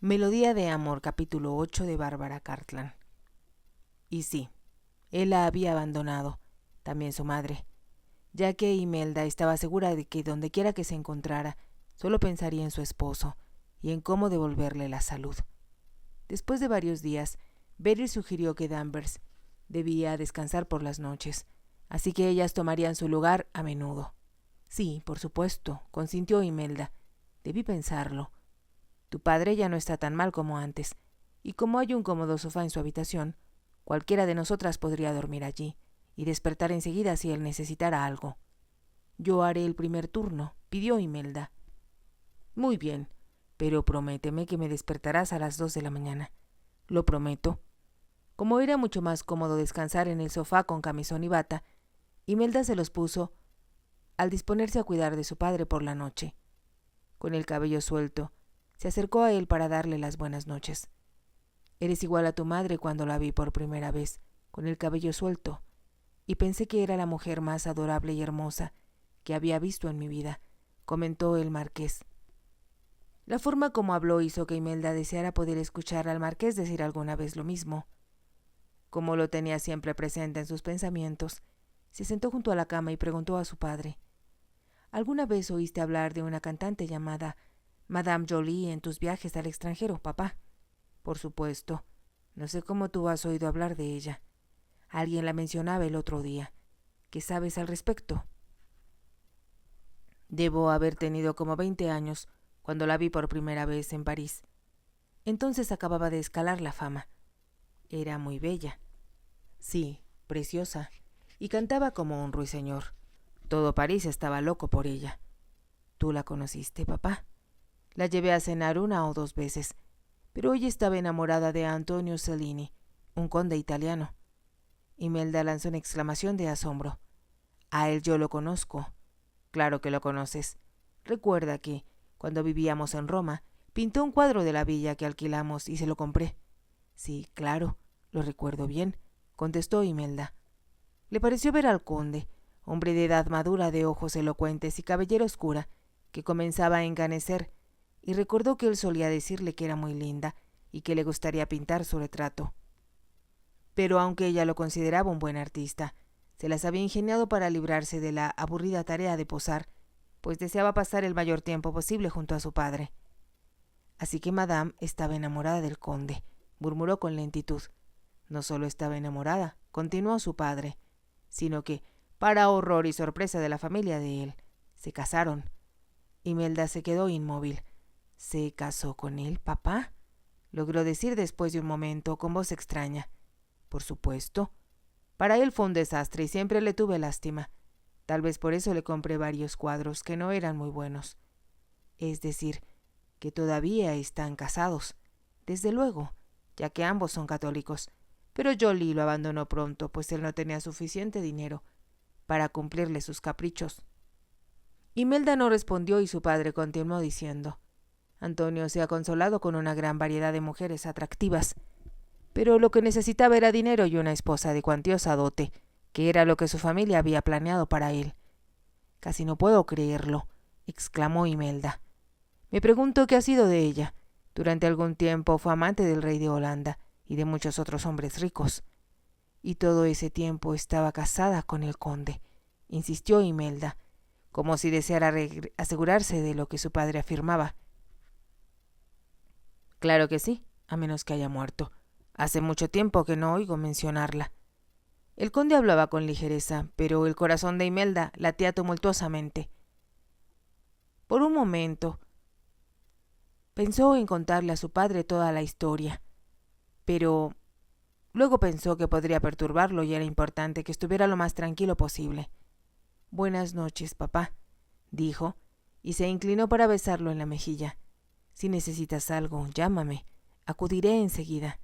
Melodía de amor, capítulo 8 de Bárbara Cartland. Y sí, él la había abandonado, también su madre, ya que Imelda estaba segura de que dondequiera que se encontrara, solo pensaría en su esposo y en cómo devolverle la salud. Después de varios días, Beryl sugirió que Danvers debía descansar por las noches, así que ellas tomarían su lugar a menudo. Sí, por supuesto, consintió Imelda. Debí pensarlo. Tu padre ya no está tan mal como antes, y como hay un cómodo sofá en su habitación, cualquiera de nosotras podría dormir allí y despertar enseguida si él necesitara algo. Yo haré el primer turno, pidió Imelda. Muy bien, pero prométeme que me despertarás a las 2 de la mañana. Lo prometo. Como era mucho más cómodo descansar en el sofá con camisón y bata, Imelda se los puso al disponerse a cuidar de su padre por la noche. Con el cabello suelto, se acercó a él para darle las buenas noches. Eres igual a tu madre cuando la vi por primera vez, con el cabello suelto, y pensé que era la mujer más adorable y hermosa que había visto en mi vida, comentó el marqués. La forma como habló hizo que Imelda deseara poder escuchar al marqués decir alguna vez lo mismo. Como lo tenía siempre presente en sus pensamientos, se sentó junto a la cama y preguntó a su padre: ¿Alguna vez oíste hablar de una cantante llamada Madame Jolie en tus viajes al extranjero, papá? Por supuesto. No sé cómo tú has oído hablar de ella. Alguien la mencionaba el otro día. ¿Qué sabes al respecto? Debo haber tenido como 20 años cuando la vi por primera vez en París. Entonces acababa de escalar la fama. Era muy bella. Sí, preciosa. Y cantaba como un ruiseñor. Todo París estaba loco por ella. ¿Tú la conociste, papá? La llevé a cenar 1 o 2 veces, pero ella estaba enamorada de Antonio Cellini, un conde italiano. Imelda lanzó una exclamación de asombro. A él yo lo conozco. Claro que lo conoces. Recuerda que, cuando vivíamos en Roma, pintó un cuadro de la villa que alquilamos y se lo compré. Sí, claro, lo recuerdo bien, contestó Imelda. Le pareció ver al conde, hombre de edad madura, de ojos elocuentes y cabellera oscura, que comenzaba a encanecer, y recordó que él solía decirle que era muy linda y que le gustaría pintar su retrato. Pero aunque ella lo consideraba un buen artista, se las había ingeniado para librarse de la aburrida tarea de posar, pues deseaba pasar el mayor tiempo posible junto a su padre. Así que Madame estaba enamorada del conde, murmuró con lentitud. No solo estaba enamorada, continuó su padre, sino que, para horror y sorpresa de la familia de él, se casaron. Imelda se quedó inmóvil. ¿Se casó con él, papá?, logró decir después de un momento con voz extraña. Por supuesto. Para él fue un desastre y siempre le tuve lástima. Tal vez por eso le compré varios cuadros que no eran muy buenos. Es decir, que todavía están casados. Desde luego, ya que ambos son católicos. Pero Jolie lo abandonó pronto, pues él no tenía suficiente dinero para cumplirle sus caprichos. Imelda no respondió y su padre continuó diciendo: Antonio se ha consolado con una gran variedad de mujeres atractivas, pero lo que necesitaba era dinero y una esposa de cuantiosa dote, que era lo que su familia había planeado para él. Casi no puedo creerlo, exclamó Imelda. Me pregunto qué ha sido de ella. Durante algún tiempo fue amante del rey de Holanda y de muchos otros hombres ricos. Y todo ese tiempo estaba casada con el conde, insistió Imelda, como si deseara asegurarse de lo que su padre afirmaba. Claro que sí, a menos que haya muerto. Hace mucho tiempo que no oigo mencionarla. El conde hablaba con ligereza, pero el corazón de Imelda latía tumultuosamente. Por un momento pensó en contarle a su padre toda la historia, pero luego pensó que podría perturbarlo y era importante que estuviera lo más tranquilo posible. Buenas noches, papá, dijo, y se inclinó para besarlo en la mejilla. Si necesitas algo, llámame. Acudiré enseguida.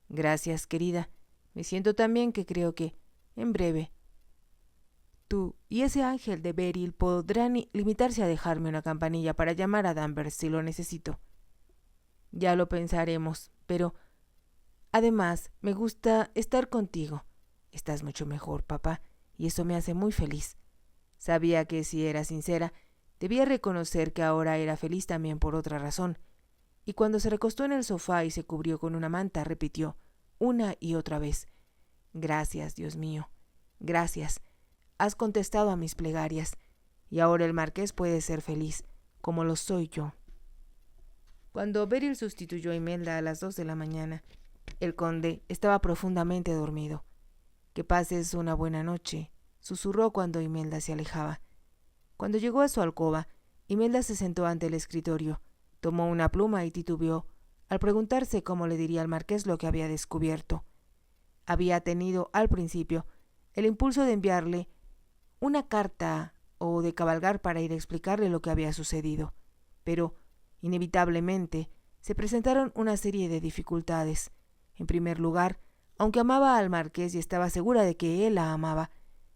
Gracias, querida. Me siento tan bien que creo que, en breve, tú y ese ángel de Beryl podrán limitarse a dejarme una campanilla para llamar a Danvers si lo necesito. Ya lo pensaremos, pero además me gusta estar contigo. Estás mucho mejor, papá, y eso me hace muy feliz. Sabía que si era sincera, debía reconocer que ahora era feliz también por otra razón, y cuando se recostó en el sofá y se cubrió con una manta, repitió una y otra vez: «Gracias, Dios mío, gracias. Has contestado a mis plegarias, y ahora el marqués puede ser feliz, como lo soy yo». Cuando Beryl sustituyó a Imelda a las 2 de la mañana, el conde estaba profundamente dormido. «Que pases una buena noche», susurró cuando Imelda se alejaba. Cuando llegó a su alcoba, Imelda se sentó ante el escritorio, tomó una pluma y titubeó al preguntarse cómo le diría al marqués lo que había descubierto. Había tenido, al principio, el impulso de enviarle una carta o de cabalgar para ir a explicarle lo que había sucedido, pero, inevitablemente, se presentaron una serie de dificultades. En primer lugar, aunque amaba al marqués y estaba segura de que él la amaba,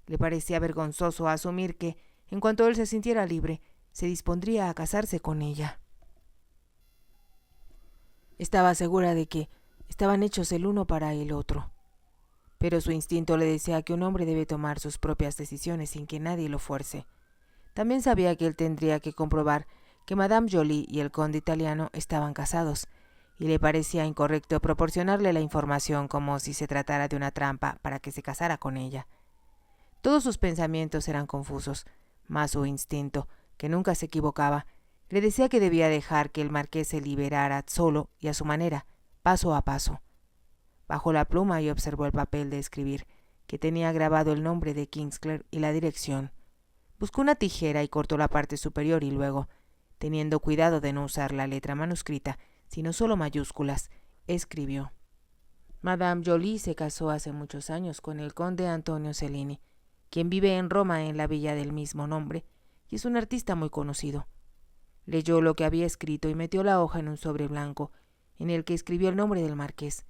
le parecía vergonzoso asumir que, en cuanto él se sintiera libre, se dispondría a casarse con ella. Estaba segura de que estaban hechos el uno para el otro, pero su instinto le decía que un hombre debe tomar sus propias decisiones sin que nadie lo fuerce. También sabía que él tendría que comprobar que Madame Joly y el conde italiano estaban casados, y le parecía incorrecto proporcionarle la información como si se tratara de una trampa para que se casara con ella. Todos sus pensamientos eran confusos, mas su instinto, que nunca se equivocaba, le decía que debía dejar que el marqués se liberara solo y a su manera, paso a paso. Bajó la pluma y observó el papel de escribir, que tenía grabado el nombre de Kingsclere y la dirección. Buscó una tijera y cortó la parte superior y luego, teniendo cuidado de no usar la letra manuscrita, sino solo mayúsculas, escribió: «Madame Joly se casó hace muchos años con el conde Antonio Cellini, quien vive en Roma en la villa del mismo nombre, y es un artista muy conocido». Leyó lo que había escrito y metió la hoja en un sobre blanco, en el que escribió el nombre del marqués.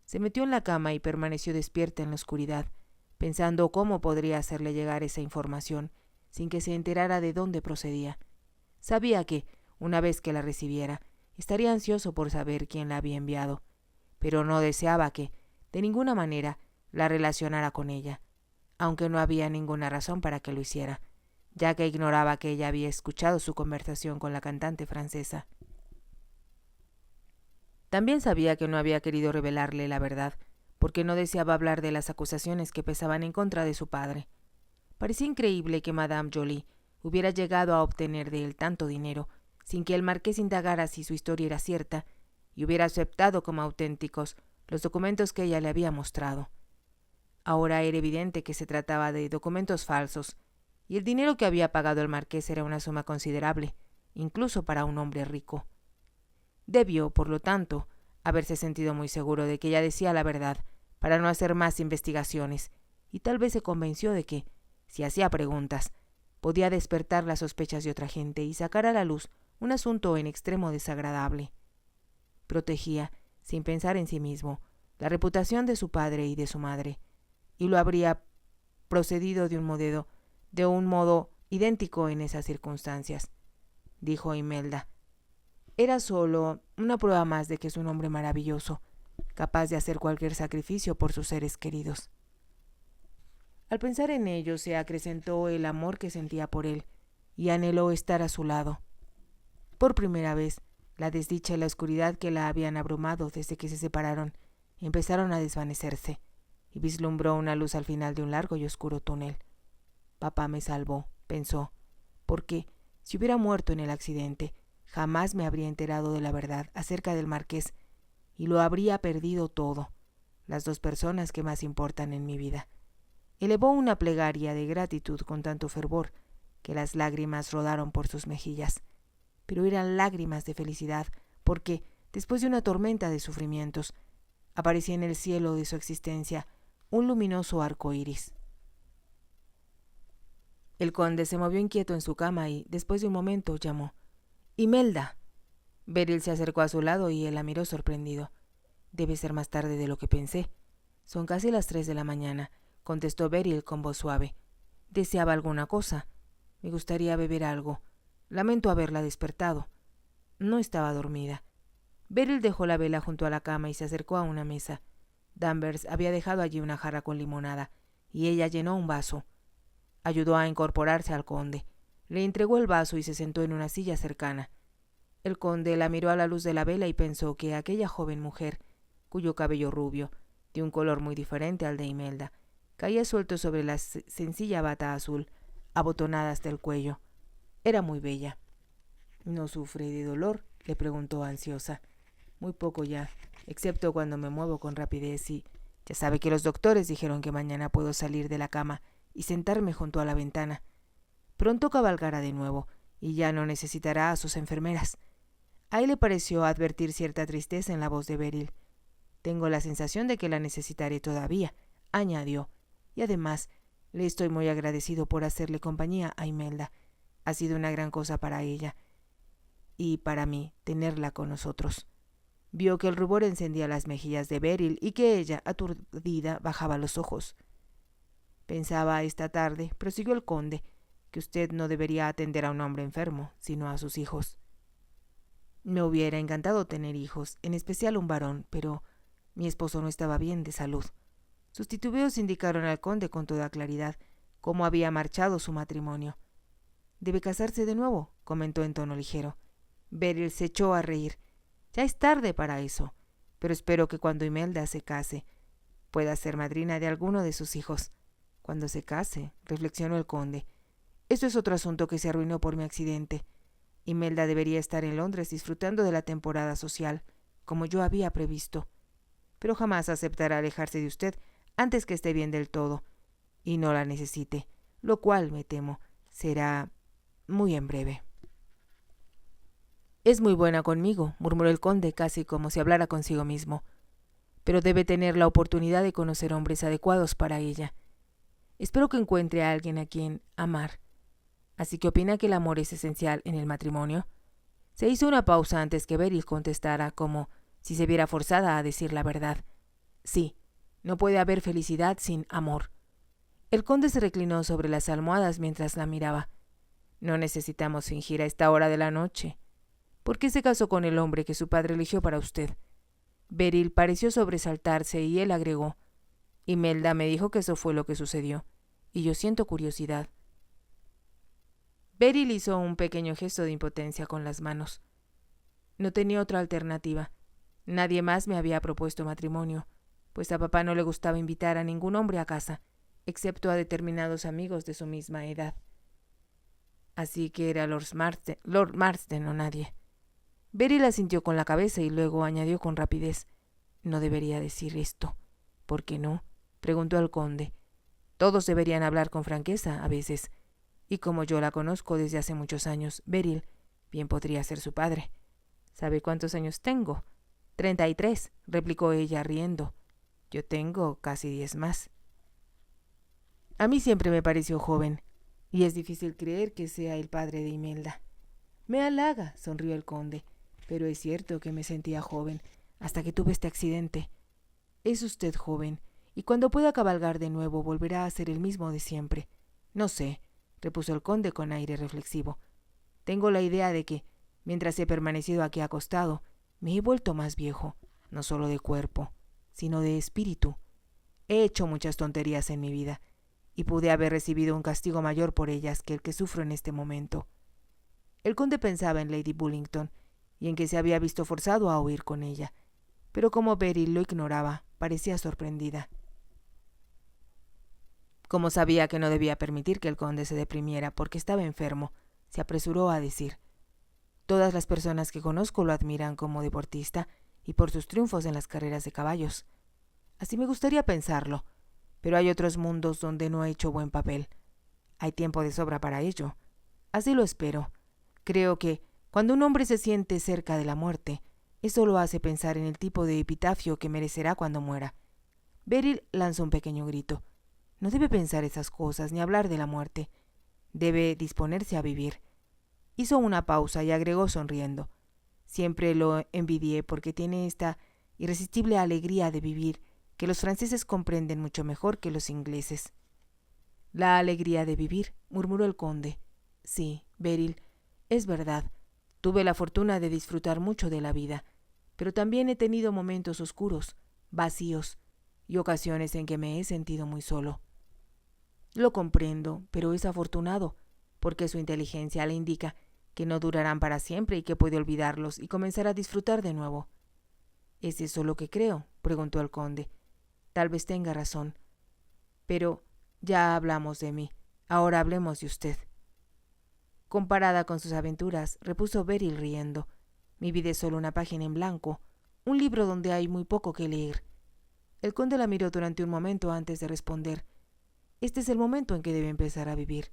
Se metió en la cama y permaneció despierta en la oscuridad, pensando cómo podría hacerle llegar esa información, sin que se enterara de dónde procedía. Sabía que, una vez que la recibiera, estaría ansioso por saber quién la había enviado, pero no deseaba que, de ninguna manera, la relacionara con ella, aunque no había ninguna razón para que lo hiciera, ya que ignoraba que ella había escuchado su conversación con la cantante francesa. También sabía que no había querido revelarle la verdad, porque no deseaba hablar de las acusaciones que pesaban en contra de su padre. Parecía increíble que Madame Joly hubiera llegado a obtener de él tanto dinero, sin que el marqués indagara si su historia era cierta, y hubiera aceptado como auténticos los documentos que ella le había mostrado. Ahora era evidente que se trataba de documentos falsos, y el dinero que había pagado el marqués era una suma considerable, incluso para un hombre rico. Debió, por lo tanto, haberse sentido muy seguro de que ella decía la verdad, para no hacer más investigaciones, y tal vez se convenció de que, si hacía preguntas, podía despertar las sospechas de otra gente y sacar a la luz un asunto en extremo desagradable. Protegía, sin pensar en sí mismo, la reputación de su padre y de su madre, y lo habría procedido de un modo idéntico en esas circunstancias, dijo Imelda. Era solo una prueba más de que es un hombre maravilloso, capaz de hacer cualquier sacrificio por sus seres queridos. Al pensar en ello se acrecentó el amor que sentía por él, y anheló estar a su lado. Por primera vez, la desdicha y la oscuridad que la habían abrumado desde que se separaron empezaron a desvanecerse, y vislumbró una luz al final de un largo y oscuro túnel. Papá me salvó, pensó, porque, si hubiera muerto en el accidente, jamás me habría enterado de la verdad acerca del marqués, y lo habría perdido todo, las dos personas que más importan en mi vida. Elevó una plegaria de gratitud con tanto fervor que las lágrimas rodaron por sus mejillas, pero eran lágrimas de felicidad, porque, después de una tormenta de sufrimientos, aparecía en el cielo de su existencia un luminoso arco iris. El conde se movió inquieto en su cama y, después de un momento, llamó: «Imelda». Beryl se acercó a su lado y él la miró sorprendido. «Debe ser más tarde de lo que pensé. Son casi las 3 de la mañana», contestó Beryl con voz suave. «¿Deseaba alguna cosa? Me gustaría beber algo. Lamento haberla despertado». No estaba dormida. Beryl dejó la vela junto a la cama y se acercó a una mesa. Danvers había dejado allí una jarra con limonada, y ella llenó un vaso. Ayudó a incorporarse al conde. Le entregó el vaso y se sentó en una silla cercana. El conde la miró a la luz de la vela y pensó que aquella joven mujer, cuyo cabello rubio, de un color muy diferente al de Imelda, caía suelto sobre la sencilla bata azul, abotonada hasta el cuello, era muy bella. ¿No sufre de dolor?, le preguntó ansiosa. Muy poco ya, excepto cuando me muevo con rapidez y... Ya sabe que los doctores dijeron que mañana puedo salir de la cama y sentarme junto a la ventana. Pronto cabalgará de nuevo y ya no necesitará a sus enfermeras. A él le pareció advertir cierta tristeza en la voz de Beryl. Tengo la sensación de que la necesitaré todavía, añadió, y además le estoy muy agradecido por hacerle compañía a Imelda. Ha sido una gran cosa para ella y para mí tenerla con nosotros. Vio que el rubor encendía las mejillas de Beryl y que ella, aturdida, bajaba los ojos. Pensaba esta tarde, prosiguió el conde, que usted no debería atender a un hombre enfermo, sino a sus hijos. Me hubiera encantado tener hijos, en especial un varón, pero mi esposo no estaba bien de salud. Sus titubeos indicaron al conde con toda claridad cómo había marchado su matrimonio. Debe casarse de nuevo, comentó en tono ligero. Beryl se echó a reír. Ya es tarde para eso, pero espero que cuando Imelda se case pueda ser madrina de alguno de sus hijos. Cuando se case, reflexionó el conde. Eso es otro asunto que se arruinó por mi accidente. Imelda debería estar en Londres disfrutando de la temporada social, como yo había previsto. Pero jamás aceptará alejarse de usted antes que esté bien del todo, y no la necesite, lo cual, me temo, será muy en breve. Es muy buena conmigo, murmuró el conde casi como si hablara consigo mismo, pero debe tener la oportunidad de conocer hombres adecuados para ella. Espero que encuentre a alguien a quien amar. ¿Así que opina que el amor es esencial en el matrimonio? Se hizo una pausa antes que Beryl contestara, como si se viera forzada a decir la verdad. Sí, no puede haber felicidad sin amor. El conde se reclinó sobre las almohadas mientras la miraba. No necesitamos fingir a esta hora de la noche. ¿Por qué se casó con el hombre que su padre eligió para usted? Beryl pareció sobresaltarse y él agregó: Imelda me dijo que eso fue lo que sucedió, y yo siento curiosidad. Beryl hizo un pequeño gesto de impotencia con las manos. No tenía otra alternativa. Nadie más me había propuesto matrimonio, pues a papá no le gustaba invitar a ningún hombre a casa, excepto a determinados amigos de su misma edad. Así que era Lord Marsden o nadie. Beryl asintió con la cabeza y luego añadió con rapidez: No debería decir esto. ¿Por qué no?, preguntó el conde. Todos deberían hablar con franqueza a veces, y como yo la conozco desde hace muchos años, Beryl bien podría ser su padre. ¿Sabe cuántos años tengo? 33, replicó ella riendo. Yo tengo casi 10 más. A mí siempre me pareció joven, y es difícil creer que sea el padre de Imelda. Me halaga, sonrió el conde, pero es cierto que me sentía joven hasta que tuve este accidente. Es usted joven, y cuando pueda cabalgar de nuevo volverá a ser el mismo de siempre. No sé, repuso el conde con aire reflexivo. Tengo la idea de que, mientras he permanecido aquí acostado, me he vuelto más viejo, no solo de cuerpo, sino de espíritu. He hecho muchas tonterías en mi vida, y pude haber recibido un castigo mayor por ellas que el que sufro en este momento. El conde pensaba en Lady Bullington, y en que se había visto forzado a huir con ella, pero como Beryl lo ignoraba, parecía sorprendida. Como sabía que no debía permitir que el conde se deprimiera porque estaba enfermo, se apresuró a decir: Todas las personas que conozco lo admiran como deportista y por sus triunfos en las carreras de caballos. Así me gustaría pensarlo, pero hay otros mundos donde no ha hecho buen papel. Hay tiempo de sobra para ello. Así lo espero. Creo que, cuando un hombre se siente cerca de la muerte, eso lo hace pensar en el tipo de epitafio que merecerá cuando muera. Beryl lanzó un pequeño grito. No debe pensar esas cosas ni hablar de la muerte. Debe disponerse a vivir. Hizo una pausa y agregó sonriendo: Siempre lo envidié porque tiene esta irresistible alegría de vivir que los franceses comprenden mucho mejor que los ingleses. La alegría de vivir, murmuró el conde. Sí, Beryl, es verdad. Tuve la fortuna de disfrutar mucho de la vida, pero también he tenido momentos oscuros, vacíos, y ocasiones en que me he sentido muy solo. Lo comprendo, pero es afortunado, porque su inteligencia le indica que no durarán para siempre y que puede olvidarlos y comenzar a disfrutar de nuevo. ¿Es eso lo que creo?, preguntó el conde. Tal vez tenga razón. Pero ya hablamos de mí. Ahora hablemos de usted. Comparada con sus aventuras, repuso Beryl riendo, mi vida es solo una página en blanco, un libro donde hay muy poco que leer. El conde la miró durante un momento antes de responder. Este es el momento en que debe empezar a vivir.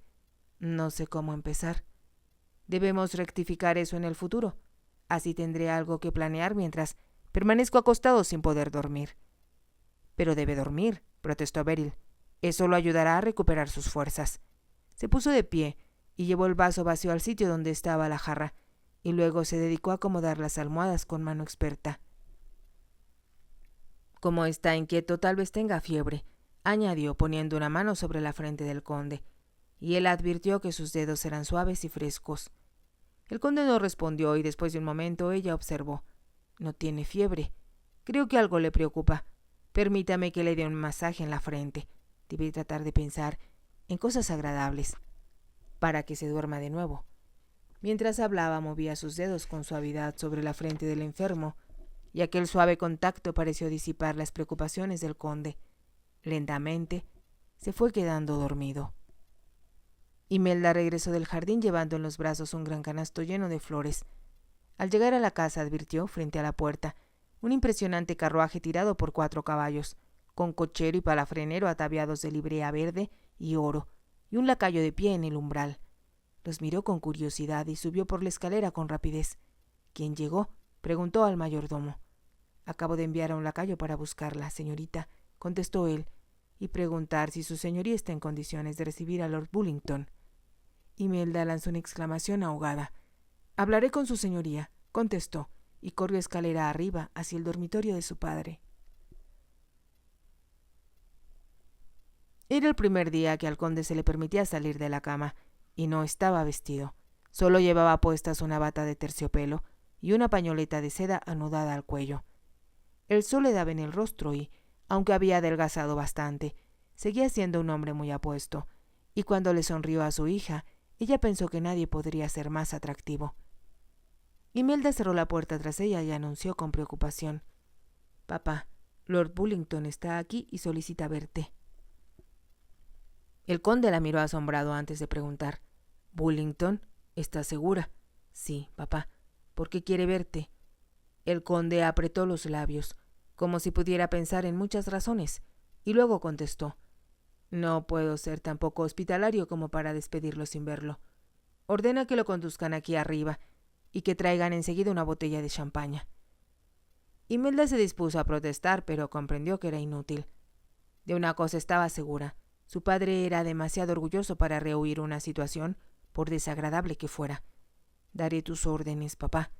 No sé cómo empezar. Debemos rectificar eso en el futuro. Así tendré algo que planear mientras permanezco acostado sin poder dormir. Pero debe dormir, protestó Beryl. Eso lo ayudará a recuperar sus fuerzas. Se puso de pie y llevó el vaso vacío al sitio donde estaba la jarra, y luego se dedicó a acomodar las almohadas con mano experta. Como está inquieto, tal vez tenga fiebre, añadió poniendo una mano sobre la frente del conde, y él advirtió que sus dedos eran suaves y frescos. El conde no respondió y después de un momento ella observó: no tiene fiebre. Creo que algo le preocupa. Permítame que le dé un masaje en la frente. Debe tratar de pensar en cosas agradables para que se duerma de nuevo. Mientras hablaba, movía sus dedos con suavidad sobre la frente del enfermo, y aquel suave contacto pareció disipar las preocupaciones del conde. Lentamente se fue quedando dormido. Imelda regresó del jardín llevando en los brazos un gran canasto lleno de flores. Al llegar a la casa advirtió, frente a la puerta, un impresionante carruaje tirado por 4 caballos, con cochero y palafrenero ataviados de librea verde y oro, y un lacayo de pie en el umbral. Los miró con curiosidad y subió por la escalera con rapidez. ¿Quién llegó?, preguntó al mayordomo. Acabo de enviar a un lacayo para buscarla, señorita, contestó él, y preguntar si su señoría está en condiciones de recibir a Lord Bullington. Imelda lanzó una exclamación ahogada. Hablaré con su señoría, contestó, y corrió escalera arriba hacia el dormitorio de su padre. Era el primer día que al conde se le permitía salir de la cama, y no estaba vestido. Solo llevaba puestas una bata de terciopelo y una pañoleta de seda anudada al cuello. El sol le daba en el rostro y, aunque había adelgazado bastante, seguía siendo un hombre muy apuesto, y cuando le sonrió a su hija, ella pensó que nadie podría ser más atractivo. Imelda cerró la puerta tras ella y anunció con preocupación: «Papá, Lord Bullington está aquí y solicita verte». El conde la miró asombrado antes de preguntar: «¿Bullington? ¿Estás segura?» «Sí, papá. ¿Por qué quiere verte?» El conde apretó los labios, como si pudiera pensar en muchas razones, y luego contestó: «No puedo ser tan poco hospitalario como para despedirlo sin verlo. Ordena que lo conduzcan aquí arriba y que traigan enseguida una botella de champaña». Imelda se dispuso a protestar, pero comprendió que era inútil. De una cosa estaba segura: su padre era demasiado orgulloso para rehuir una situación, por desagradable que fuera. «Daré tus órdenes, papá».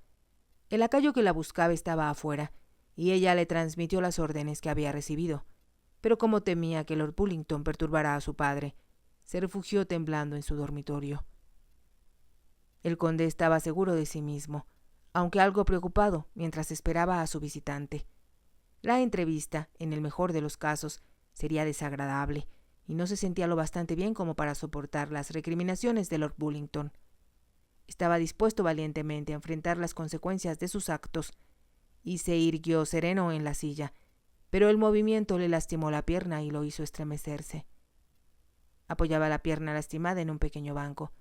El lacayo que la buscaba estaba afuera, y ella le transmitió las órdenes que había recibido, pero como temía que Lord Bullington perturbara a su padre, se refugió temblando en su dormitorio. El conde estaba seguro de sí mismo, aunque algo preocupado mientras esperaba a su visitante. La entrevista, en el mejor de los casos, sería desagradable, y no se sentía lo bastante bien como para soportar las recriminaciones de Lord Bullington. Estaba dispuesto valientemente a enfrentar las consecuencias de sus actos, y se irguió sereno en la silla, pero el movimiento le lastimó la pierna y lo hizo estremecerse. Apoyaba la pierna lastimada en un pequeño banco,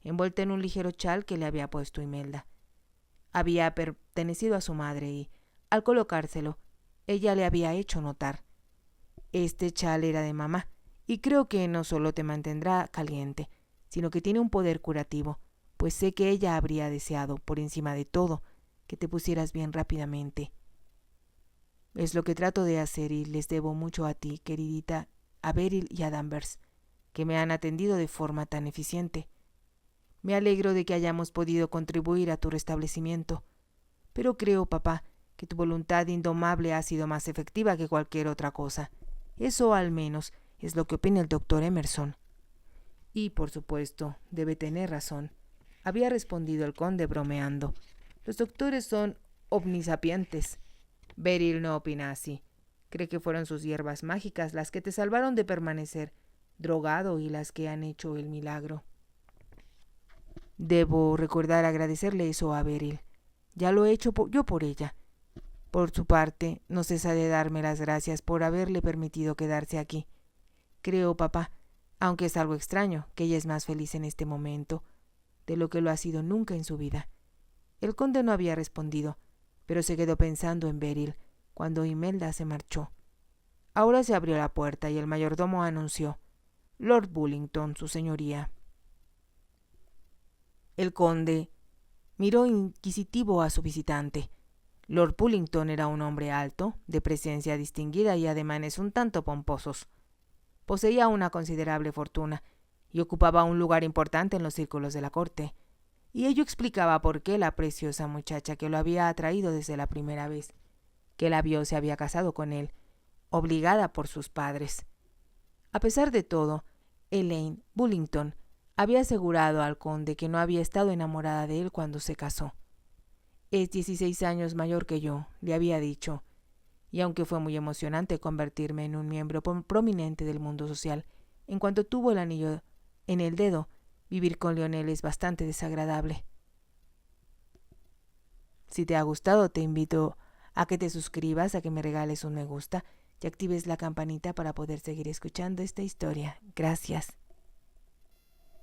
envuelta en un ligero chal que le había puesto Imelda. Había pertenecido a su madre y, al colocárselo, ella le había hecho notar: «Este chal era de mamá, y creo que no solo te mantendrá caliente, sino que tiene un poder curativo, pues sé que ella habría deseado, por encima de todo, que te pusieras bien rápidamente». «Es lo que trato de hacer y les debo mucho a ti, queridita, a Beryl y a Danvers, que me han atendido de forma tan eficiente. Me alegro de que hayamos podido contribuir a tu restablecimiento, pero creo, papá, que tu voluntad indomable ha sido más efectiva que cualquier otra cosa. Eso, al menos, es lo que opina el doctor Emerson». «Y, por supuesto, debe tener razón», había respondido el conde bromeando. «Los doctores son omnisapientes. Beryl no opina así. Cree que fueron sus hierbas mágicas las que te salvaron de permanecer drogado y las que han hecho el milagro». Debo recordar agradecerle eso a Beryl. Ya lo he hecho yo por ella. Por su parte, no cesa de darme las gracias por haberle permitido quedarse aquí. Creo, papá, aunque es algo extraño, que ella es más feliz en este momento de lo que lo ha sido nunca en su vida. El conde no había respondido, pero se quedó pensando en Beryl cuando Imelda se marchó. Ahora se abrió la puerta y el mayordomo anunció: Lord Bullington, su señoría. El conde miró inquisitivo a su visitante. Lord Bullington era un hombre alto, de presencia distinguida y ademanes un tanto pomposos. Poseía una considerable fortuna y ocupaba un lugar importante en los círculos de la corte, y ello explicaba por qué la preciosa muchacha que lo había atraído desde la primera vez que la vio se había casado con él, obligada por sus padres. A pesar de todo, Elaine Bullington había asegurado al conde que no había estado enamorada de él cuando se casó. Es 16 años mayor que yo, le había dicho, y aunque fue muy emocionante convertirme en un miembro prominente del mundo social, en cuanto tuvo el anillo en el dedo, vivir con Lionel es bastante desagradable. Si te ha gustado, te invito a que te suscribas, a que me regales un me gusta y actives la campanita para poder seguir escuchando esta historia. Gracias.